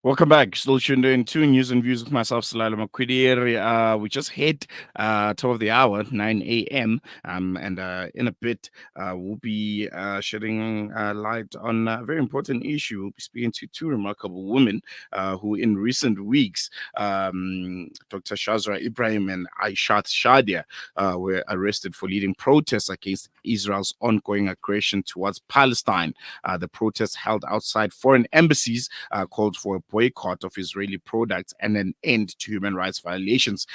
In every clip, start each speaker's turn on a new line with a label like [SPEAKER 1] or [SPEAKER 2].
[SPEAKER 1] Welcome back. Still tuned in to News and Views with myself, Salala Makwidiri. We just hit top of the hour, 9 a.m. And in a bit, we'll be shedding light on a very important issue. We'll be speaking to two remarkable women who, in recent weeks, Dr. Shazra Ibrahim and Aishath Shadhiya, were arrested for leading protests against Israel's ongoing aggression towards Palestine. The protests held outside foreign embassies called for a boycott of Israeli products and an end to human rights violations.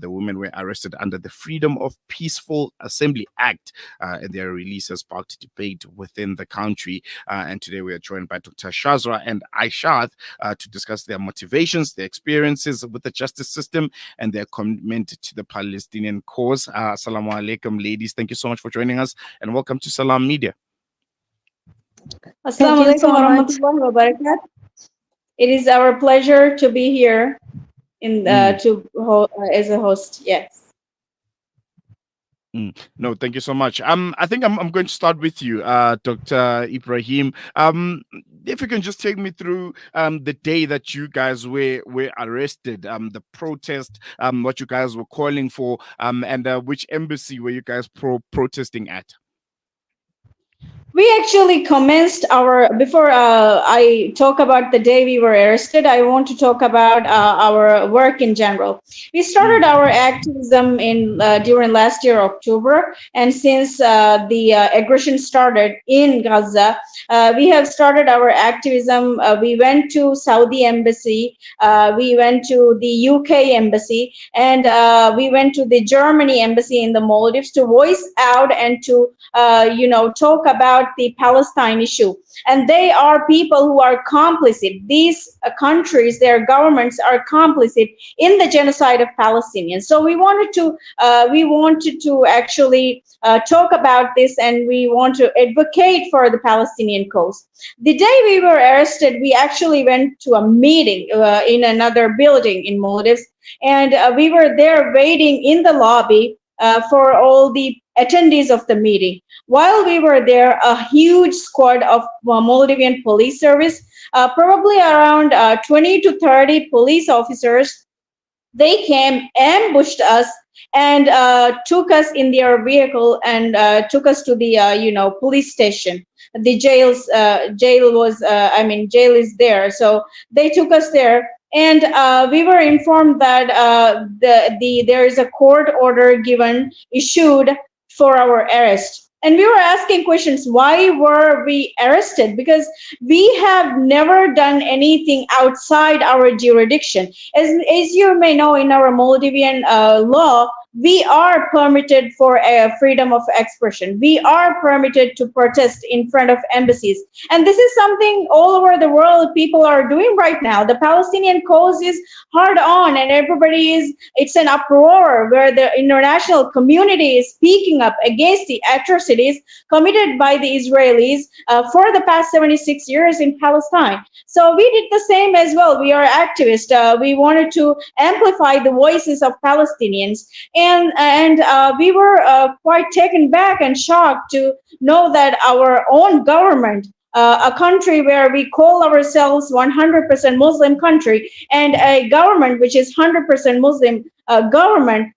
[SPEAKER 1] The women were arrested under the Freedom of Peaceful Assembly Act, and their release has sparked debate within the country. And today we are joined by Dr. Shazra and Aishath to discuss their motivations, their experiences with the justice system, and their commitment to the Palestinian cause. Assalamu alaikum, ladies. Thank you so much for joining us, and welcome to Salam Media.
[SPEAKER 2] Assalamu alaikum warahmatullahi wabarakatuh. It is our pleasure to be here as a host. Yes.
[SPEAKER 1] No, thank you so much. I think I'm going to start with you, Dr. Ibrahim. If you can just take me through the day that you guys were arrested, the protest, what you guys were calling for, and which embassy were you guys protesting at?
[SPEAKER 2] We actually commenced before I talk about the day we were arrested, I want to talk about our work in general. We started our activism during last year, October, and since the aggression started in Gaza, we have started our activism. We went to Saudi embassy, we went to the UK embassy, and we went to the Germany embassy in the Maldives to voice out and to talk about the Palestine issue. And they are people who are complicit. These countries, their governments are complicit in the genocide of Palestinians. So we wanted to actually talk about this, and we want to advocate for the Palestinian cause. The day we were arrested, we actually went to a meeting in another building in Maldives, and we were there waiting in the lobby for all the attendees of the meeting. While we were there, a huge squad of Maldivian police service, probably around 20 to 30 police officers, they came, ambushed us, and took us in their vehicle and took us to the police station. The jail is there, so they took us there. And we were informed that there is a court order issued for our arrest. And we were asking questions, why were we arrested? Because we have never done anything outside our jurisdiction. As you may know, in our Maldivian law, we are permitted for freedom of expression. We are permitted to protest in front of embassies. And this is something all over the world people are doing right now. The Palestinian cause is hard on, and it's an uproar where the international community is speaking up against the atrocities committed by the Israelis for the past 76 years in Palestine. So we did the same as well. We are activists. We wanted to amplify the voices of Palestinians. And we were quite taken back and shocked to know that our own government, a country where we call ourselves 100% Muslim country, and a government which is 100% Muslim government,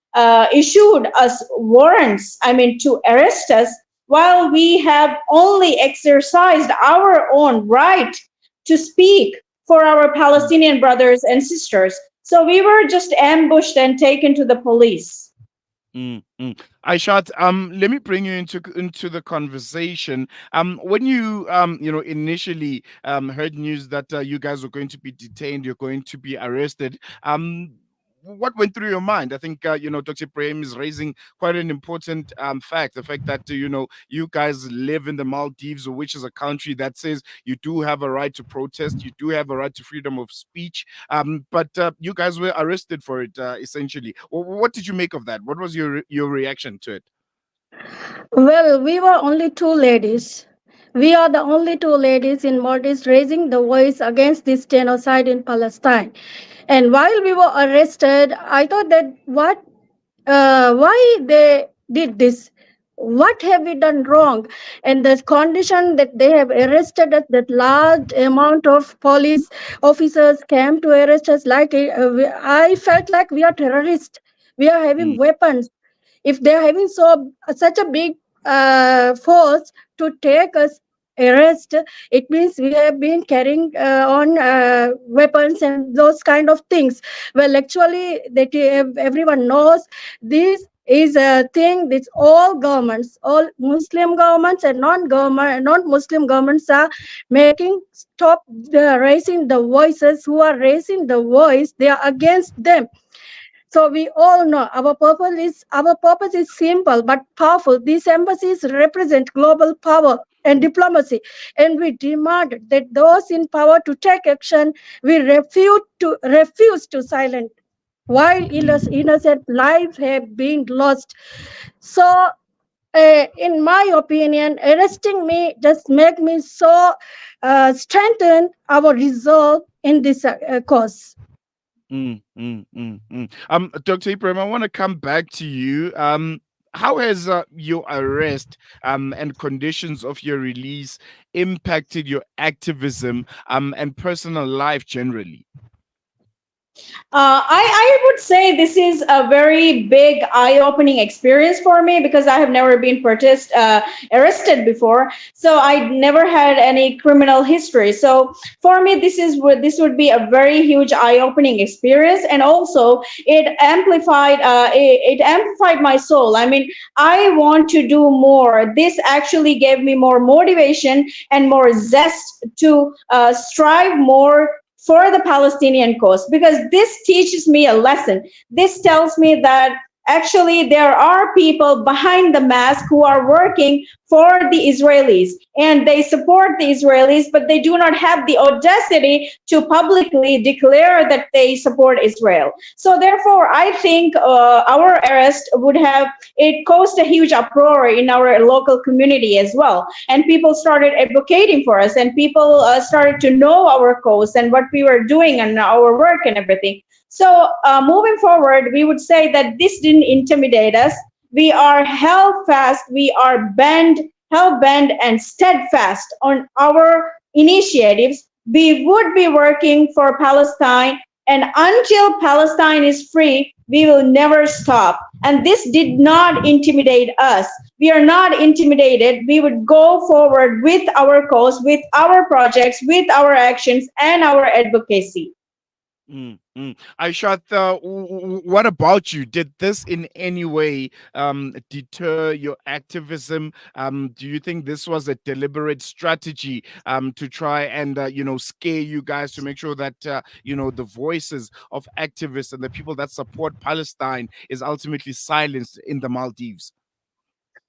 [SPEAKER 2] issued us warrants, to arrest us, while we have only exercised our own right to speak for our Palestinian brothers and sisters. So we were just ambushed and taken to the police.
[SPEAKER 1] Aishath, let me bring you into the conversation. When you initially heard news that you guys were going to be detained, you're going to be arrested, what went through your mind? I think Dr. Ibrahim is raising quite an important fact. The fact that you guys live in the Maldives, which is a country that says you do have a right to protest, you do have a right to freedom of speech, but you guys were arrested for it, essentially. What did you make of that? What was your reaction to it?
[SPEAKER 3] Well, we were only two ladies. We are the only two ladies in Maldives raising the voice against this genocide in Palestine. And while we were arrested, I thought that why they did this? What have we done wrong? And the condition that they have arrested us, that large amount of police officers came to arrest us, like I felt like we are terrorists. We are having
[SPEAKER 1] Mm,
[SPEAKER 3] weapons. If they are having such a big force to take us arrest, it means we have been carrying on weapons and those kind of things. Well, actually, that everyone knows, this is a thing. This all governments, all Muslim governments and non-government, non-Muslim governments are making stop raising the voices. Who are raising the voice, they are against them. So we all know our purpose is simple but powerful. These embassies represent global power and diplomacy, and we demand that those in power to take action. We refuse to silence while
[SPEAKER 1] mm,
[SPEAKER 3] innocent lives have been lost. So, in my opinion, arresting me just make me so strengthen our resolve in this cause.
[SPEAKER 1] Dr. Ibrahim, I want to come back to you. How has your arrest and conditions of your release impacted your activism and personal life generally?
[SPEAKER 2] I would say this is a very big eye-opening experience for me because I have never been arrested before. So I never had any criminal history. So for me, this would be a very huge eye-opening experience, and also it amplified my soul. I mean, I want to do more. This actually gave me more motivation and more zest to strive more for the Palestinian cause, because this teaches me a lesson. This tells me that actually there are people behind the mask who are working for the Israelis, and they support the Israelis, but they do not have the audacity to publicly declare that they support Israel. So therefore, I think our arrest would have it caused a huge uproar in our local community as well, and people started advocating for us, and people started to know our cause and what we were doing and our work and everything. So moving forward, we would say that this didn't intimidate us. We are held fast. We are hell bent and steadfast on our initiatives. We would be working for Palestine, and until Palestine is free, we will never stop. And this did not intimidate us. We are not intimidated. We would go forward with our cause, with our projects, with our actions, and our advocacy.
[SPEAKER 1] Aishath, what about you? Did this in any way deter your activism? Do you think this was a deliberate strategy to try and scare you guys to make sure that the voices of activists and the people that support Palestine is ultimately silenced in the Maldives?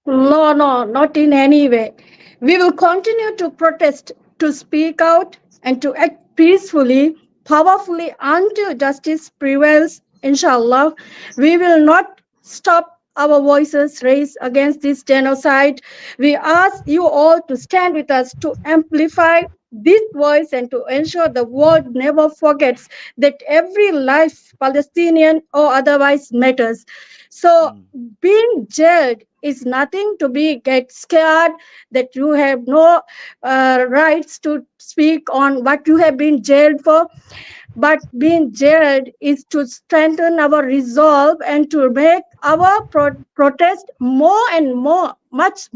[SPEAKER 3] No, no, not in any way. We will continue to protest, to speak out, and to act peacefully, powerfully until justice prevails. Inshallah, we will not stop our voices raised against this genocide. We ask you all to stand with us to amplify this voice and to ensure the world never forgets that every life, Palestinian or otherwise, matters. So,
[SPEAKER 1] Mm,
[SPEAKER 3] being jailed is nothing to be get scared that you have no rights to speak on what you have been jailed for. But being jailed is to strengthen our resolve and to make our protest more and more, much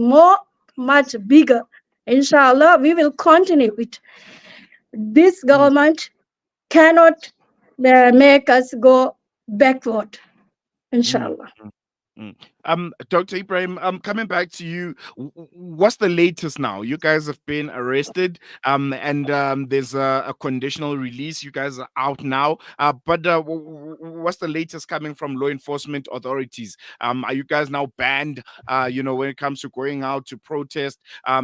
[SPEAKER 3] bigger. Inshallah, we will continue it. This
[SPEAKER 1] mm,
[SPEAKER 3] government cannot make us go backward.
[SPEAKER 1] mm,
[SPEAKER 3] Inshallah.
[SPEAKER 1] mm. Mm. Dr. Ibrahim, coming back to you, what's the latest now? You guys have been arrested, and there's a conditional release. You guys are out now, but what's the latest coming from law enforcement authorities? Are you guys now banned? When it comes to going out to protest, are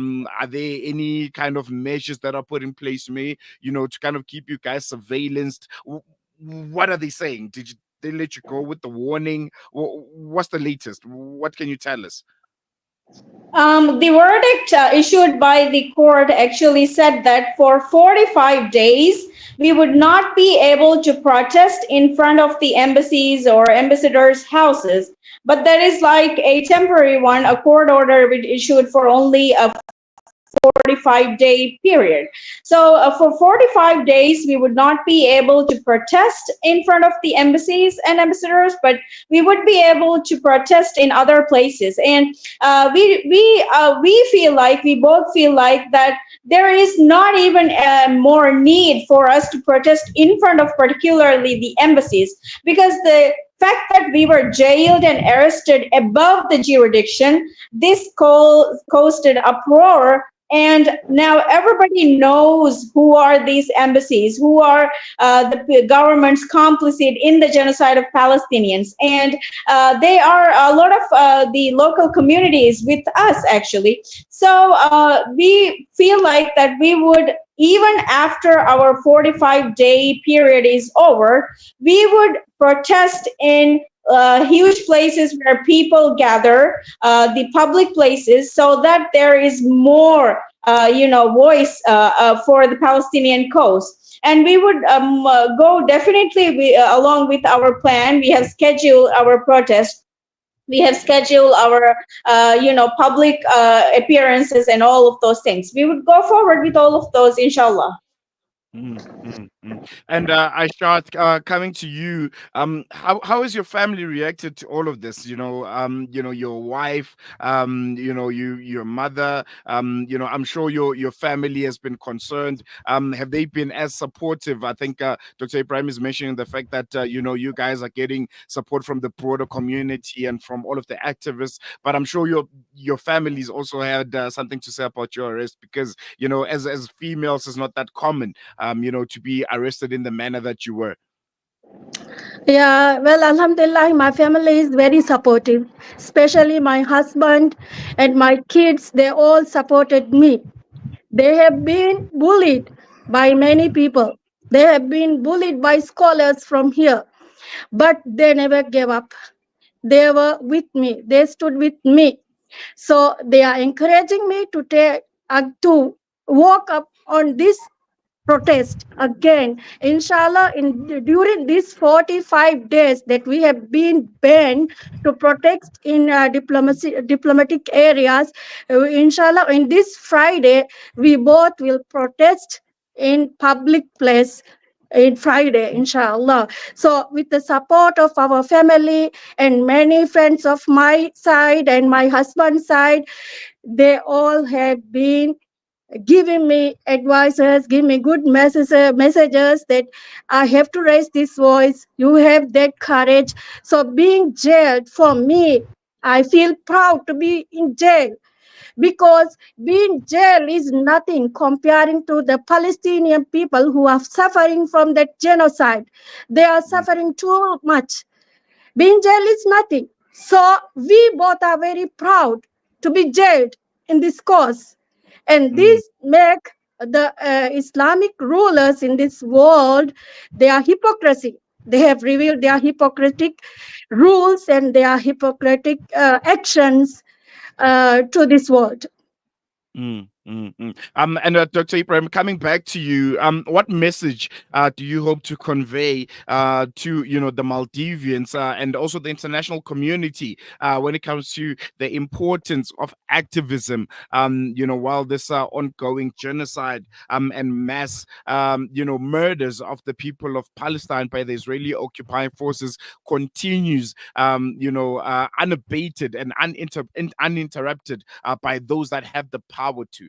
[SPEAKER 1] there any kind of measures that are put in place, to kind of keep you guys surveillanced? What are they saying? Did they let you go with the warning? What's the latest? What can you tell us?
[SPEAKER 2] The verdict issued by the court actually said that for 45 days We would not be able to protest in front of the embassies or ambassadors' houses. But there is like a temporary one, a court order which issued for only a 45-day period. So for 45 days, we would not be able to protest in front of the embassies and ambassadors, but we would be able to protest in other places. And we feel like, we both feel like that there is not even more need for us to protest in front of particularly the embassies, because the fact that we were jailed and arrested above the jurisdiction, this caused an uproar. And now everybody knows who are these embassies, who are the governments complicit in the genocide of Palestinians. And they are a lot of the local communities with us, actually. So we feel like that we would, even after our 45-day period is over, we would protest in huge places where people gather, the public places, so that there is more, voice for the Palestinian cause. And we would go definitely along with our plan. We have scheduled our protest. We have scheduled our, public appearances and all of those things. We would go forward with all of those, inshallah.
[SPEAKER 1] And Aishath, coming to you, how has your family reacted to all of this? Your wife, your mother, I'm sure your family has been concerned. Have they been as supportive? I think Dr. Ibrahim is mentioning the fact that you guys are getting support from the broader community and from all of the activists, but I'm sure your families also had something to say about your arrest, because as females, it's not that common. To be arrested in the manner that you were.
[SPEAKER 3] Yeah, well, Alhamdulillah, my family is very supportive, especially my husband and my kids. They all supported me. They have been bullied by many people. They have been bullied by scholars from here, but they never gave up. They were with me. They stood with me. So they are encouraging me to walk up on this protest again, inshallah. During these 45 days that we have been banned to protest in diplomatic areas, inshallah, in this Friday we both will protest in public place in Friday, inshallah. So with the support of our family and many friends of my side and my husband's side, they all have been giving me advices, give me good messages that I have to raise this voice. You have that courage. So being jailed, for me, I feel proud to be in jail, because being jailed is nothing comparing to the Palestinian people who are suffering from that genocide. They are suffering too much. Being jailed is nothing. So we both are very proud to be jailed in this cause. And this make the Islamic rulers in this world, their hypocrisy. They have revealed their hypocritic rules and their hypocritic actions to this world.
[SPEAKER 1] And Dr. Ibrahim, coming back to you, what message do you hope to convey to the Maldivians and also the international community when it comes to the importance of activism? While this ongoing genocide and mass murders of the people of Palestine by the Israeli occupying forces continues, unabated and uninterrupted by those that have the power to.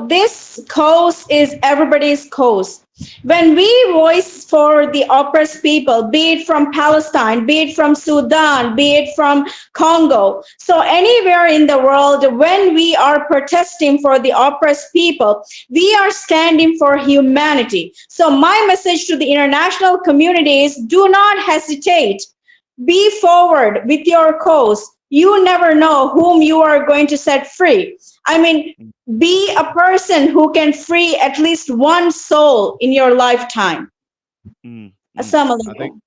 [SPEAKER 2] This cause is everybody's cause. When we voice for the oppressed people, be it from Palestine, be it from Sudan, be it from Congo, so anywhere in the world, when we are protesting for the oppressed people, we are standing for humanity. So my message to the international community is, do not hesitate. Be forward with your cause. You never know whom you are going to set free. I mean, be a person who can free at least one soul in your lifetime. Assalamu alaikum.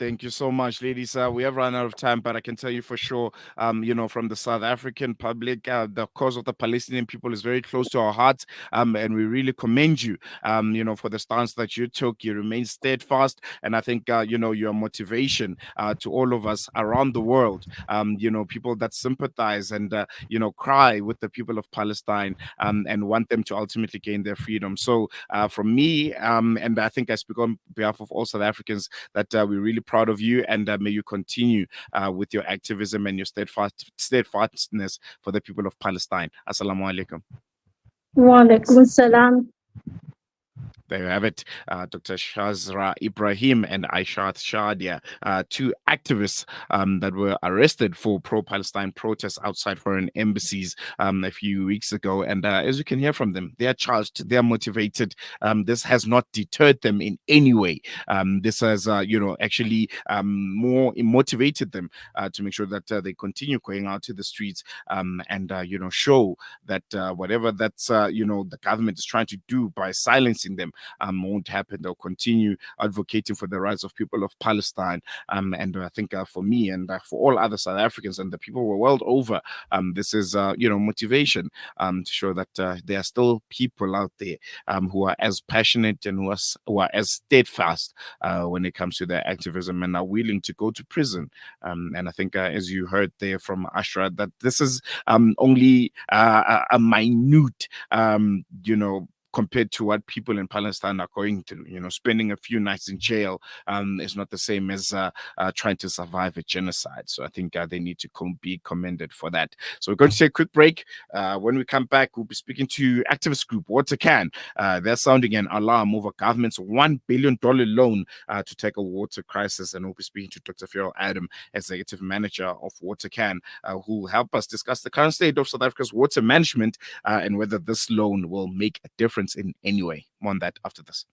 [SPEAKER 1] Thank you so much, ladies. We have run out of time, but I can tell you for sure, from the South African public, the cause of the Palestinian people is very close to our hearts, and we really commend you, for the stance that you took. You remain steadfast, and I think, your motivation to all of us around the world, people that sympathize and, cry with the people of Palestine, and want them to ultimately gain their freedom. So, from me, and I think I speak on behalf of all South Africans, that we're really proud of you, and may you continue with your activism and your steadfastness for the people of Palestine. Assalamu alaikum.
[SPEAKER 3] Wa alaikum salam.
[SPEAKER 1] There you have it. Dr. Shazra Ibrahim and Aishath Shadhiya, two activists that were arrested for pro-Palestine protests outside foreign embassies a few weeks ago. And as you can hear from them, they are charged, they are motivated. This has not deterred them in any way. This has, actually more motivated them to make sure that they continue going out to the streets, and, show that whatever that's, the government is trying to do by silencing them, won't happen. They'll continue advocating for the rights of people of Palestine. And I think for me and for all other South Africans and the people world over, this is, motivation to show that there are still people out there who are as passionate and who are as steadfast when it comes to their activism and are willing to go to prison. And I think, as you heard there from Ashra, that this is only a minute, compared to what people in Palestine are going through. Spending a few nights in jail is not the same as trying to survive a genocide. So I think they need to be commended for that. So we're going to take a quick break. When we come back, we'll be speaking to activist group Water Can. They're sounding an alarm over government's $1 billion loan to tackle water crisis. And we'll be speaking to Dr. Farrell Adam, executive manager of Water Can, who will help us discuss the current state of South Africa's water management and whether this loan will make a difference in any way. More on that after this.